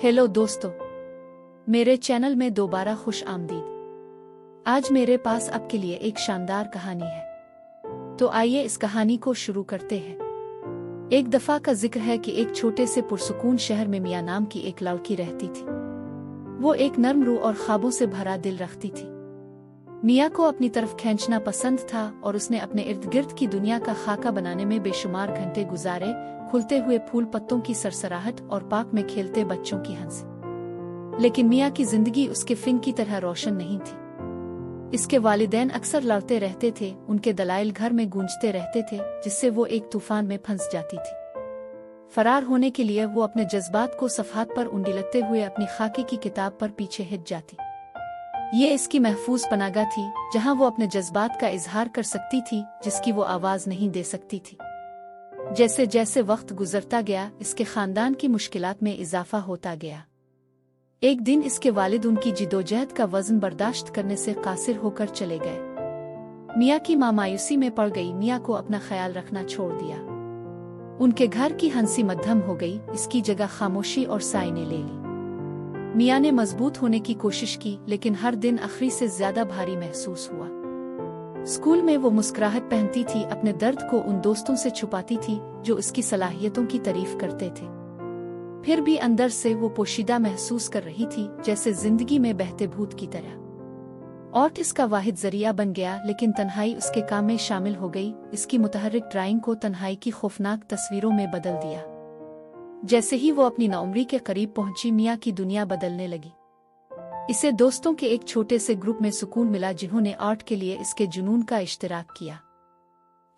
Hello दोस्तों, मेरे channel में दोबारा खुश आमदीद। आज मेरे पास आपके लिए एक शानदार कहानी है, तो आइए इस कहानी को शुरू करते हैं। एक दफा का जिक्र है कि एक छोटे से पुरसुकून शहर में मिया नाम की एक लड़की रहती थी। वो एक नर्म रूह और ख्वाबों से भरा दिल रखती थी। मिया को अपनी तरफ खींचना पसंद था और उसने अपने इर्द गिर्द की दुनिया का खाका बनाने में बेशुमार घंटे गुजारे, खुलते हुए फूल पत्तों की सरसराहट और पार्क में खेलते बच्चों की हंसी। लेकिन मिया की जिंदगी उसके फिंग की तरह रोशन नहीं थी। इसके वालिदैन अक्सर लड़ते रहते थे, उनके दलाइल घर में गूंजते रहते थे, जिससे वो एक तूफान में फंस जाती थी। फरार होने के लिए वो अपने जज्बात को सफ़हात पर उंडीलते हुए अपनी खाकी की किताब पर पीछे हिट जाती। ये इसकी महफूज पनागा थी, जहां वो अपने जज्बात का इजहार कर सकती थी जिसकी वो आवाज नहीं दे सकती थी। जैसे जैसे वक्त गुजरता गया, इसके खानदान की मुश्किलात में इजाफा होता गया। एक दिन इसके वालिद उनकी जिदोजहद का वजन बर्दाश्त करने से कासिर होकर चले गए। मिया की मां मायूसी में पड़ गई, मिया को अपना ख्याल रखना छोड़ दिया। उनके घर की हंसी मध्यम हो गई, इसकी जगह खामोशी और साय ने ले ली। मिया ने मजबूत होने की कोशिश की, लेकिन हर दिन आखिरी से ज्यादा भारी महसूस हुआ। स्कूल में वो मुस्कुराहट पहनती थी, अपने दर्द को उन दोस्तों से छुपाती थी जो उसकी सलाहियतों की तारीफ करते थे। फिर भी अंदर से वो पोशीदा महसूस कर रही थी, जैसे जिंदगी में बहते भूत की तरह। आर्ट इसका वाहिद जरिया बन गया, लेकिन तन्हाई उसके काम में शामिल हो गई। इसकी मुतहर्रिक ड्राइंग को तन्हाई की खौफनाक तस्वीरों में बदल दिया। जैसे ही वो अपनी नौम्री के करीब पहुंची, मिया की दुनिया बदलने लगी। इसे दोस्तों के एक छोटे से ग्रुप में सुकून मिला, जिन्होंने आर्ट के लिए इसके जुनून का इश्तिराक किया।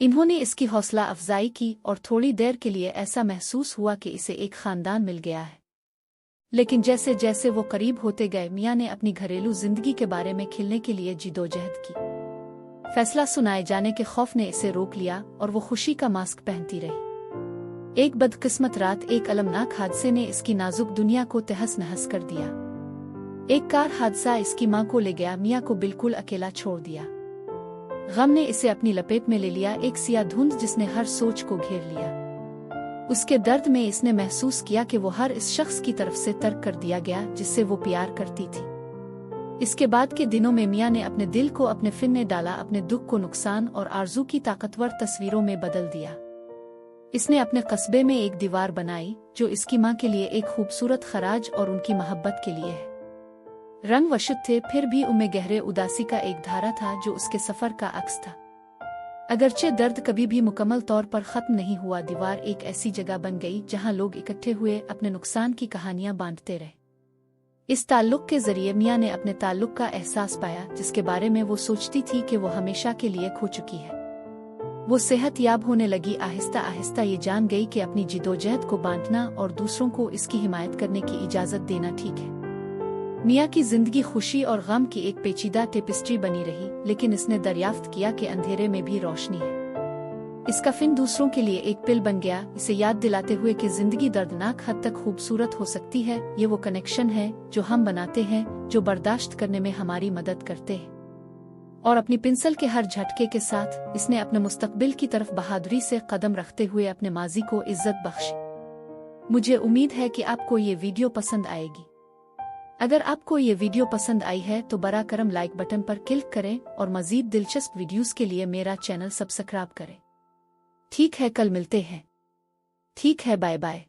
इन्होंने इसकी हौसला अफजाई की और थोड़ी देर के लिए ऐसा महसूस हुआ कि इसे एक खानदान मिल गया है। लेकिन जैसे जैसे वो करीब होते गए, मिया ने अपनी घरेलू जिंदगी के बारे में खिलने के लिए जिदोजहद की। फैसला सुनाए जाने के खौफ ने इसे रोक लिया और वो खुशी का मास्क पहनती रही। एक बदकिस्मत रात एक अलमनाक हादसे ने इसकी नाजुक दुनिया को तहस नहस कर दिया। एक कार हादसा इसकी मां को ले गया, मिया को बिल्कुल अकेला छोड़ दिया। गम ने इसे अपनी लपेट में ले लिया, एक सियाह धुंध जिसने हर सोच को घेर लिया। उसके दर्द में इसने महसूस किया कि वो हर इस शख्स की तरफ से तर्क कर दिया गया जिससे वो प्यार करती थी। इसके बाद के दिनों में मिया ने अपने दिल को अपने फिन में डाला, अपने दुख को नुकसान और आरजू की ताकतवर तस्वीरों में बदल दिया। इसने अपने कस्बे में एक दीवार बनाई जो इसकी मां के लिए एक खूबसूरत खराज और उनकी मोहब्बत के लिए है। रंग वशुद्ध थे, फिर भी उनमें गहरे उदासी का एक धारा था जो उसके सफर का अक्स था। अगरचे दर्द कभी भी मुकम्मल तौर पर खत्म नहीं हुआ, दीवार एक ऐसी जगह बन गई जहां लोग इकट्ठे हुए अपने नुकसान की कहानियां बांटते रहे। इस ताल्लुक के जरिए मिया ने अपने ताल्लुक का एहसास पाया, जिसके बारे में वो सोचती थी कि वो हमेशा के लिए खो चुकी है। वो सेहत याब होने लगी, आहिस्ता आहिस्ता ये जान गई कि अपनी जिदोजहद को बांटना और दूसरों को इसकी हिमायत करने की इजाजत देना ठीक है। मिया की जिंदगी खुशी और गम की एक पेचीदा टेपिस्ट्री बनी रही, लेकिन इसने दरियाफ्त किया कि अंधेरे में भी रोशनी है। इसका फिन दूसरों के लिए एक पिल बन गया, इसे याद दिलाते हुए कि जिंदगी दर्दनाक हद तक खूबसूरत हो सकती है। ये वो कनेक्शन है जो हम बनाते हैं, जो बर्दाश्त करने में हमारी मदद करते हैं। और अपनी पिंसल के हर झटके के साथ इसने अपने मुस्तकबिल की तरफ बहादुरी से कदम रखते हुए अपने माजी को इज्जत बख्शी। मुझे उम्मीद है कि आपको ये वीडियो पसंद आएगी। अगर आपको ये वीडियो पसंद आई है तो बरा करम लाइक बटन पर क्लिक करें और मजीद दिलचस्प वीडियोस के लिए मेरा चैनल सब्सक्राइब करें। ठीक है, कल मिलते हैं। ठीक है, बाय बाय।